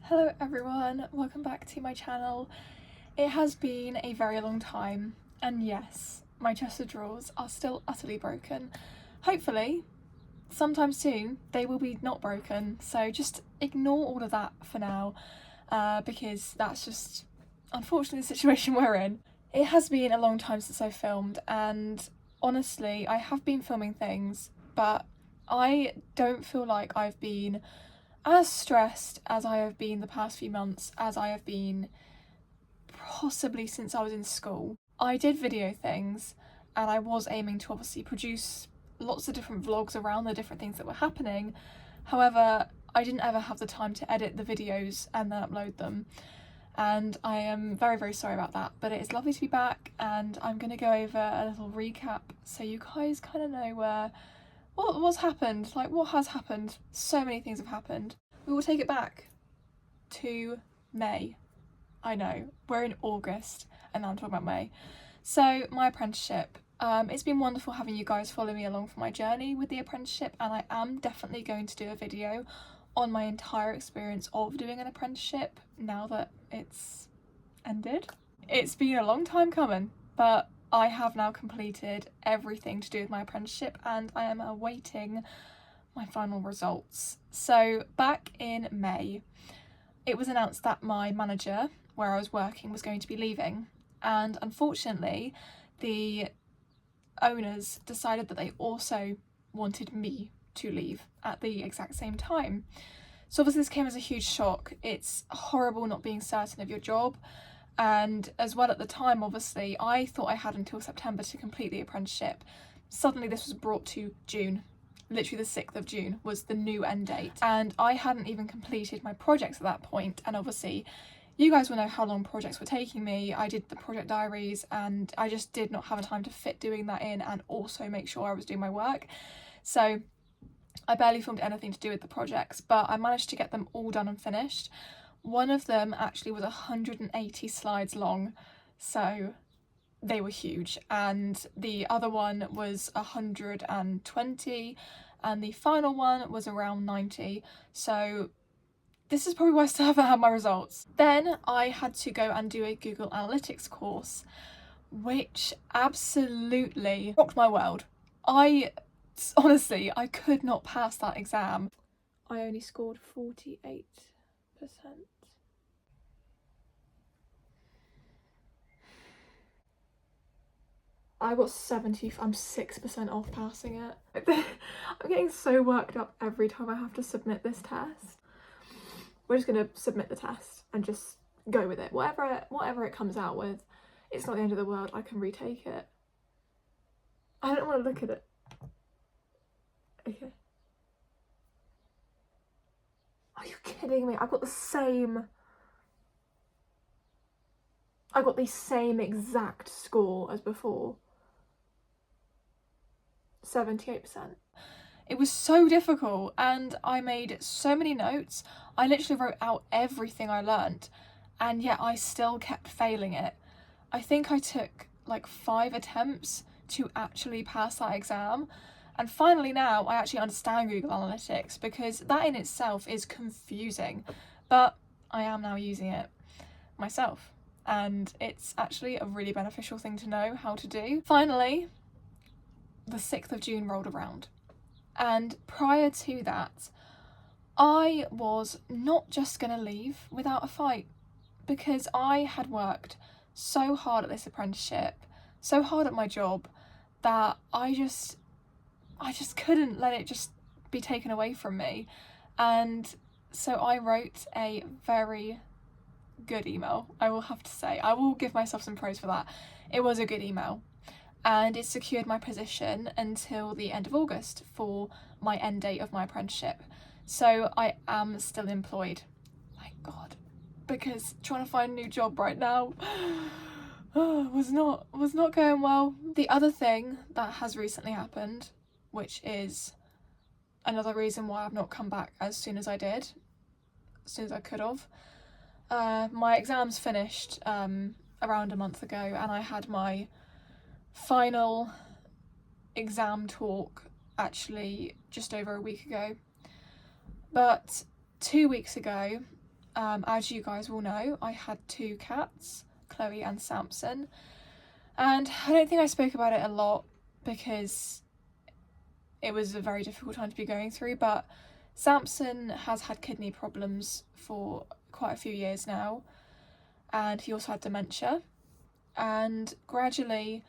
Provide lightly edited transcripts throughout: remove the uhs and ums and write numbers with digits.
Hello everyone, welcome back to my channel. It has been a very long time, and yes, my chest of drawers are still utterly broken. Hopefully, sometime soon, they will be not broken, so just ignore all of that for now, because that's just unfortunately the situation we're in. It has been a long time since I filmed, and honestly, I have been filming things, but I don't feel like I've been as stressed as I have been the past few months, as I have been possibly since I was in school. I did video things and I was aiming to obviously produce lots of different vlogs around the different things that were happening. However, I didn't ever have the time to edit the videos and then upload them. And I am very, very sorry about that, but it is lovely to be back, and I'm going to go over a little recap so you guys kind of know what's happened, like what has happened. So many things have happened. We will take it back to May. I know, we're in August and now I'm talking about May. So my apprenticeship, it's been wonderful having you guys follow me along for my journey with the apprenticeship, and I am definitely going to do a video on my entire experience of doing an apprenticeship now that it's ended. It's been a long time coming, but I have now completed everything to do with my apprenticeship and I am awaiting my final results. So back in May, it was announced that my manager, where I was working, was going to be leaving, and unfortunately the owners decided that they also wanted me to leave at the exact same time. So obviously this came as a huge shock. It's horrible not being certain of your job. And as well, at the time, obviously, I thought I had until September to complete the apprenticeship. Suddenly this was brought to June. Literally the 6th of June was the new end date. And I hadn't even completed my projects at that point. And obviously, you guys will know how long projects were taking me. I did the project diaries and I just did not have a time to fit doing that in and also make sure I was doing my work. So I barely filmed anything to do with the projects, but I managed to get them all done and finished. One of them actually was 180 slides long, so they were huge, and the other one was 120, and the final one was around 90, so this is probably why I still haven't had my results. Then I had to go and do a Google Analytics course, which absolutely rocked my world. Honestly, I could not pass that exam. I only scored 48%. I got 70, I'm 6% off passing it. I'm getting so worked up every time I have to submit this test. We're just gonna submit the test and just go with it. Whatever it comes out with, it's not the end of the world. I can retake it. I don't want to look at it. Okay. Are you kidding me? I got the same exact score as before. 78%. It was so difficult and I made so many notes. I literally wrote out everything I learnt, and yet I still kept failing it. I think I took like 5 attempts to actually pass that exam, and finally now I actually understand Google Analytics, because that in itself is confusing, but I am now using it myself and it's actually a really beneficial thing to know how to do. Finally, the 6th of June rolled around, and prior to that I was not just gonna leave without a fight, because I had worked so hard at this apprenticeship, so hard at my job, that I just couldn't let it just be taken away from me. And so I wrote a very good email, I will have to say. I will give myself some praise for that. It was a good email, and it secured my position until the end of August for my end date of my apprenticeship. So I am still employed, thank God, because trying to find a new job right now was not going well. The other thing that has recently happened, which is another reason why I've not come back as soon as I did, as soon as I could have. My exams finished around a month ago, and I had my final exam talk actually just over a week ago. But 2 weeks ago as you guys will know, I had 2 cats, Chloe and Samson, and I don't think I spoke about it a lot because it was a very difficult time to be going through, but Samson has had kidney problems for quite a few years now, and he also had dementia, and gradually,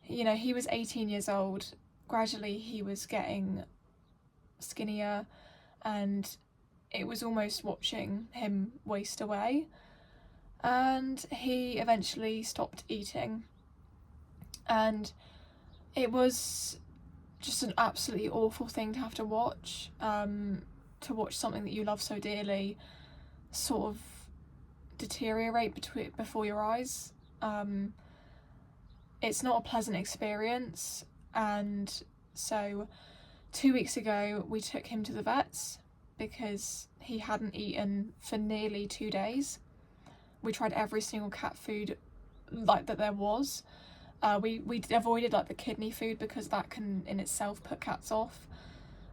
you know, he was 18 years old, gradually he was getting skinnier, and it was almost watching him waste away, and he eventually stopped eating, and it was just an absolutely awful thing to have to watch something that you love so dearly sort of deteriorate before your eyes. It's not a pleasant experience, and so 2 weeks ago we took him to the vets because he hadn't eaten for nearly 2 days. We tried every single cat food like that there was. We avoided like the kidney food because that can in itself put cats off.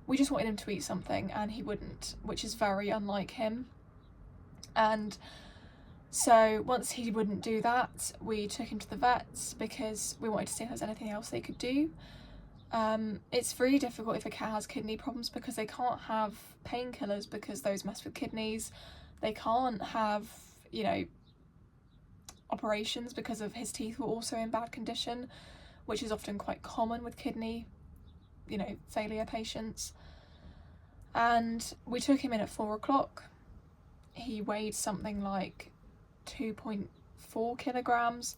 We just wanted him to eat something and he wouldn't, which is very unlike him. And so once he wouldn't do that, we took him to the vets because we wanted to see if there's anything else they could do. It's really difficult if a cat has kidney problems because they can't have painkillers because those mess with kidneys. They can't have, you know, operations because of his teeth were also in bad condition, which is often quite common with kidney, you know, failure patients. And we took him in at 4 o'clock. He weighed something like 2.4 kilograms.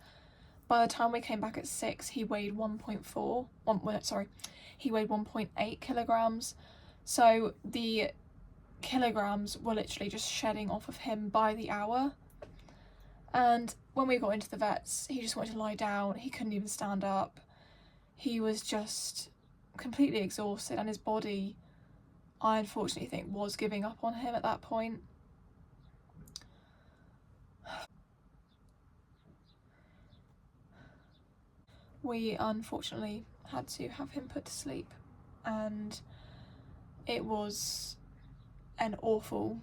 By the time we came back at 6, he weighed 1.8 kilograms. So the kilograms were literally just shedding off of him by the hour. And when we got into the vets, he just wanted to lie down. He couldn't even stand up. He was just completely exhausted, and his body, I unfortunately think, was giving up on him at that point. We unfortunately had to have him put to sleep, and it was an awful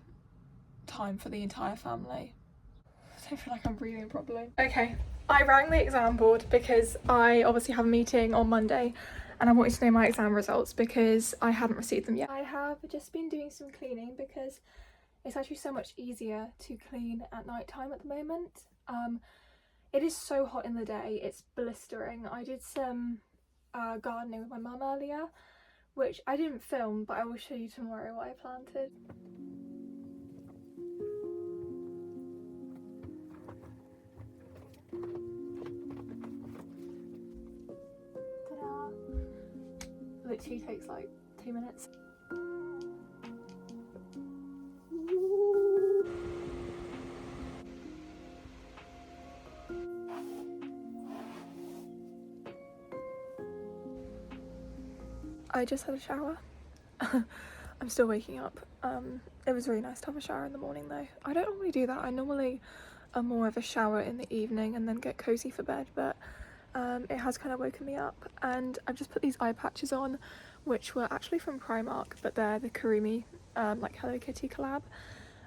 time for the entire family. I don't feel like I'm breathing properly. Okay, I rang the exam board because I obviously have a meeting on Monday and I wanted to know my exam results because I hadn't received them yet. I have just been doing some cleaning because it's actually so much easier to clean at night time at the moment. It is so hot in the day, it's blistering. I did some gardening with my mum earlier, which I didn't film, but I will show you tomorrow what I planted. Ta-da! Literally takes like 2 minutes. I just had a shower. I'm still waking up. It was really nice to have a shower in the morning though. I don't normally do that. I normally am more of a shower in the evening and then get cozy for bed, but it has kind of woken me up. And I've just put these eye patches on, which were actually from Primark, but they're the Kurumi like Hello Kitty collab.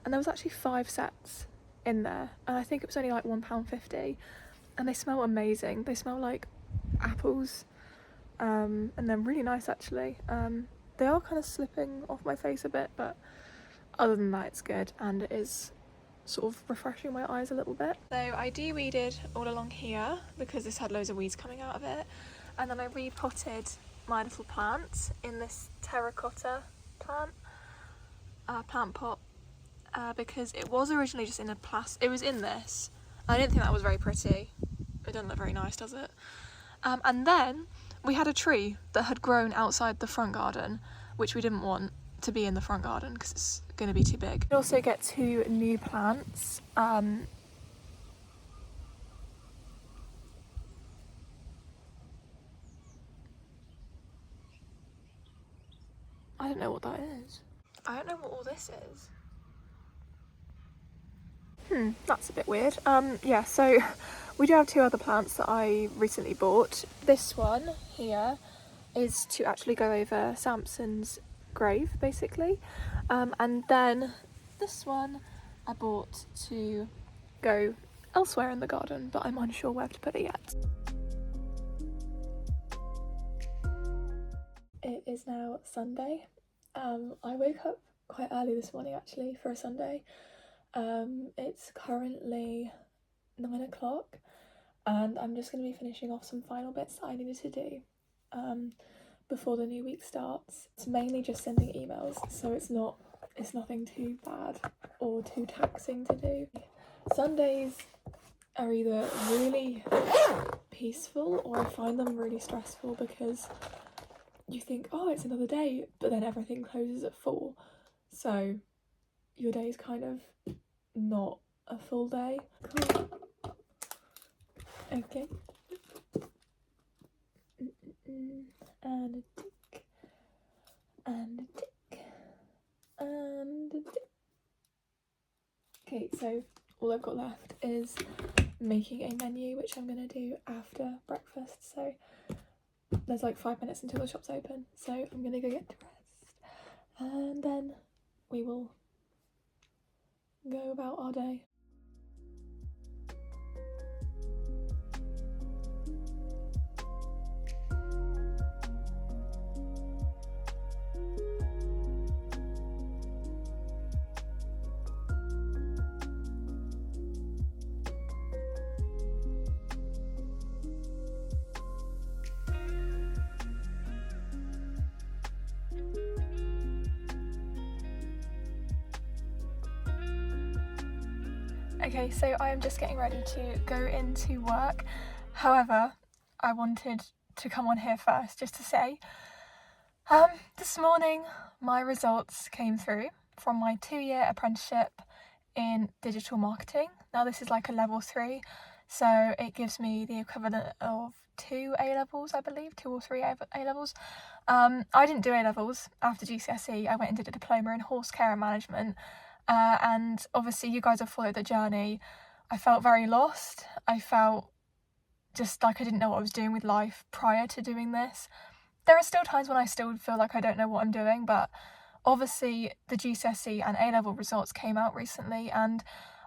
And there was actually 5 sets in there, and I think it was only like £1.50, and they smell amazing. They smell like apples. And they're really nice actually. They are kind of slipping off my face a bit, but other than that it's good, and it is sort of refreshing my eyes a little bit. So I de-weeded all along here because this had loads of weeds coming out of it, and then I repotted my little plants in this terracotta plant pot because it was originally just in a it was in this. I didn't think that was very pretty. It doesn't look very nice, does it? And then we had a tree that had grown outside the front garden, which we didn't want to be in the front garden because it's going to be too big. We also get 2 new plants. I don't know what that is. I don't know what all this is. That's a bit weird. Yeah, so we do have 2 other plants that I recently bought. This one here is to actually go over Samson's grave, basically. And then this one I bought to go elsewhere in the garden, but I'm unsure where to put it yet. It is now Sunday. I woke up quite early this morning actually for a Sunday. It's currently 9 o'clock and I'm just going to be finishing off some final bits that I needed to do before the new week starts. It's mainly just sending emails, so it's nothing too bad or too taxing to do. Sundays are either really peaceful or I find them really stressful because you think, oh, it's another day, but then everything closes at 4, so your day is kind of not a full day. Cool. Okay. And a tick, and a tick, and a tick. Okay, so all I've got left is making a menu, which I'm going to do after breakfast, so there's like 5 minutes until the shop's open, so I'm going to go get dressed, and then we will go about our day. Okay, so I am just getting ready to go into work. However, I wanted to come on here first just to say, this morning my results came through from my 2-year apprenticeship in digital marketing. Now this is like a level 3, so it gives me the equivalent of 2 A-levels, I believe, 2 or 3 A-levels. I didn't do A-levels after GCSE. I went and did a diploma in horse care and management. And obviously you guys have followed the journey. I felt very lost. I felt just like I didn't know what I was doing with life prior to doing this. There are still times when I still feel like I don't know what I'm doing, but obviously the GCSE and A-level results came out recently, and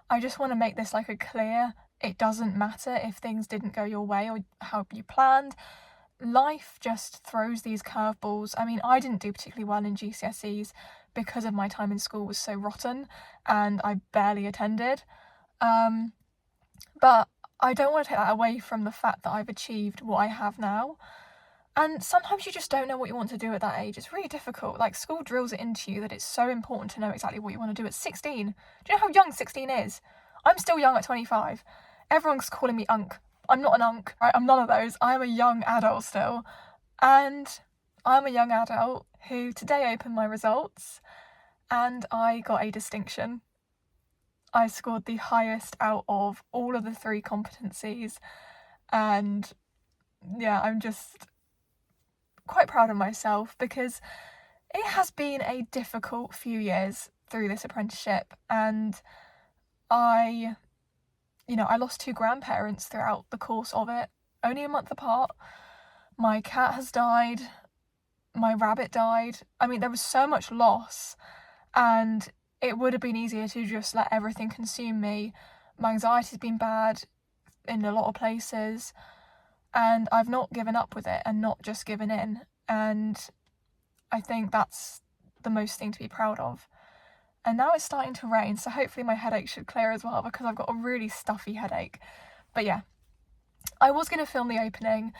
I just want to make this like a clear, it doesn't matter if things didn't go your way or how you planned. Life just throws these curveballs. I mean, I didn't do particularly well in GCSEs because of my time in school was so rotten and I barely attended. But I don't want to take that away from the fact that I've achieved what I have now. And sometimes you just don't know what you want to do at that age. It's really difficult. Like, school drills it into you that it's so important to know exactly what you want to do at 16. Do you know how young 16 is? I'm still young at 25. Everyone's calling me unk. I'm not an unk, right? I'm none of those. I'm a young adult still. And I'm a young adult who today opened my results and I got a distinction. I scored the highest out of all of the 3 competencies, and yeah, I'm just quite proud of myself because it has been a difficult few years through this apprenticeship, and I lost 2 grandparents throughout the course of it, only a month apart. My cat has died, my rabbit died. I mean, there was so much loss, and it would have been easier to just let everything consume me. My anxiety's been bad in a lot of places, and I've not given up with it and not just given in. And I think that's the most thing to be proud of. And now it's starting to rain, so hopefully my headache should clear as well, because I've got a really stuffy headache. But yeah, I was going to film the opening,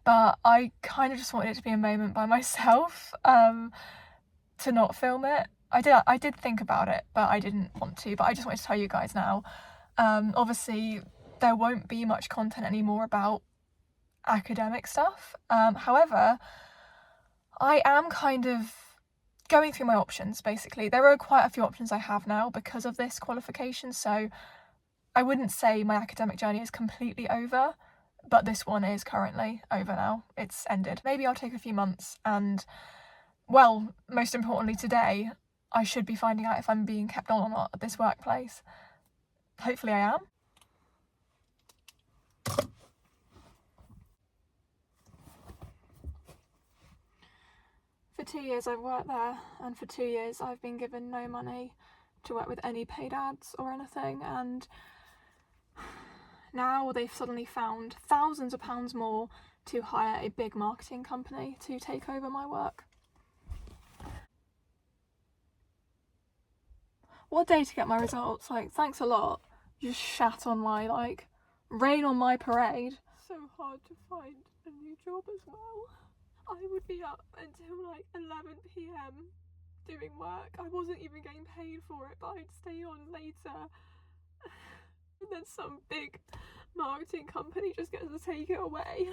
but I kind of just wanted it to be a moment by myself, to not film it. I did think about it, but I didn't want to. But I just wanted to tell you guys now. Obviously, there won't be much content anymore about academic stuff. However, I am kind of going through my options, basically. There are quite a few options I have now because of this qualification, so I wouldn't say my academic journey is completely over, but this one is currently over now. It's ended. Maybe I'll take a few months and, well, most importantly today, I should be finding out if I'm being kept on or not at this workplace. Hopefully I am. For 2 years I've worked there, and for 2 years I've been given no money to work with any paid ads or anything, and now they've suddenly found thousands of pounds more to hire a big marketing company to take over my work. What day to get my results? Like, thanks a lot. You just shat on my, like, rain on my parade. So hard to find a new job as well. I would be up until like 11 p.m. doing work. I wasn't even getting paid for it, but I'd stay on later. And then some big marketing company just gets to take it away.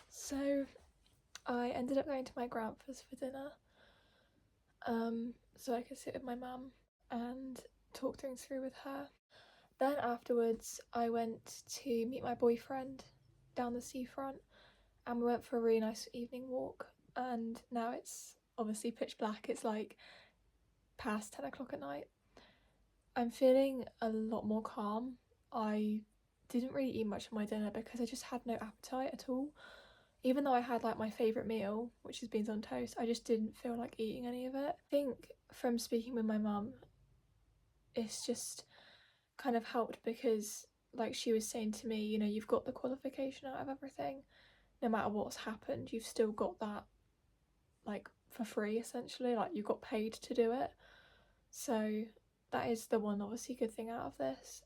So I ended up going to my grandpa's for dinner, so I could sit with my mum and talk things through with her. Then afterwards I went to meet my boyfriend down the seafront, and we went for a really nice evening walk, and now it's obviously pitch black. It's like past 10 o'clock at night. I'm feeling a lot more calm. I didn't really eat much of my dinner because I just had no appetite at all. Even though I had like my favourite meal, which is beans on toast, I just didn't feel like eating any of it. I think from speaking with my mum, it's just kind of helped because, like, she was saying to me, you know, you've got the qualification out of everything. No matter what's happened, you've still got that, like, for free, essentially. Like, you got paid to do it. So that is the one obviously good thing out of this.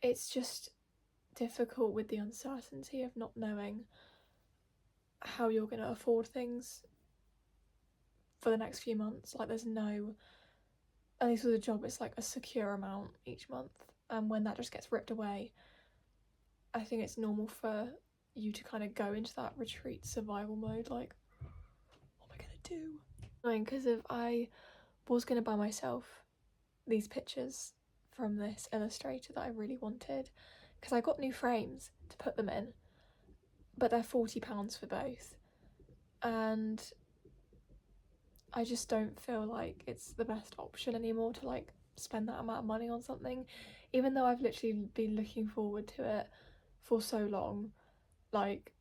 It's just difficult with the uncertainty of not knowing how you're going to afford things for the next few months. Like, there's no, at least with a job, it's like a secure amount each month, and when that just gets ripped away, I think it's normal for you to kind of go into that retreat survival mode, like, what am I gonna do? Because if I was gonna buy myself these pictures from this illustrator that I really wanted, because I got new frames to put them in, but they're £40 for both, and I just don't feel like it's the best option anymore to like spend that amount of money on something, even though I've literally been looking forward to it for so long. Like,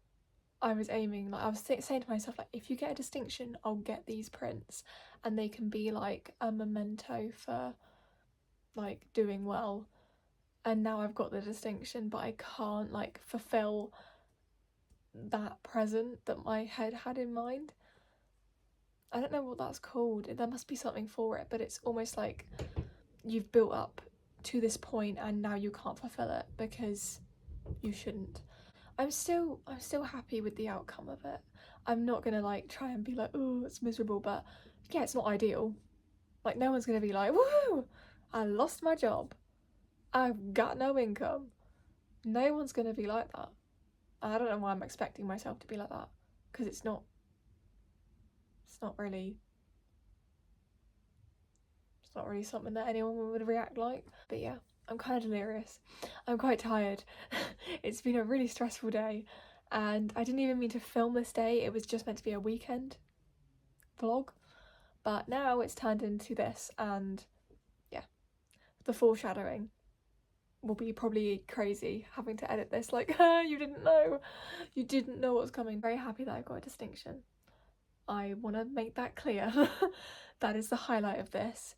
I was aiming, like, I was saying to myself, like, if you get a distinction, I'll get these prints, and they can be like a memento for like doing well. And now I've got the distinction, but I can't like fulfill that present that my head had in mind. I don't know what that's called. There must be something for it, but it's almost like you've built up to this point and now you can't fulfill it because you shouldn't. I'm still happy with the outcome of it. I'm not gonna like try and be like, oh, it's miserable, but yeah, it's not ideal. Like, no one's gonna be like, woo, I lost my job, I've got no income. No one's gonna be like that. I don't know why I'm expecting myself to be like that, because it's not really something that anyone would react like. But yeah, I'm kind of delirious. I'm quite tired. It's been a really stressful day, and I didn't even mean to film this day. It was just meant to be a weekend vlog, but now it's turned into this, and yeah, the foreshadowing will be probably crazy having to edit this, like, you didn't know what was coming. Very happy that I got a distinction. I want to make that clear. That is the highlight of this.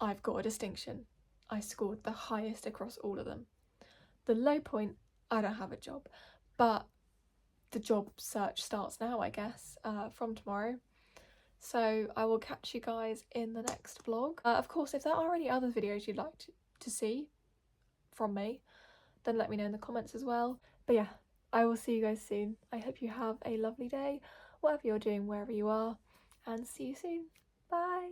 I've got a distinction. I scored the highest across all of them. The low point, I don't have a job, but the job search starts now, I guess, from tomorrow. So I will catch you guys in the next vlog. Of course, if there are any other videos you'd like to see from me, then let me know in the comments as well. But yeah, I will see you guys soon. I hope you have a lovely day, whatever you're doing, wherever you are, and see you soon. Bye!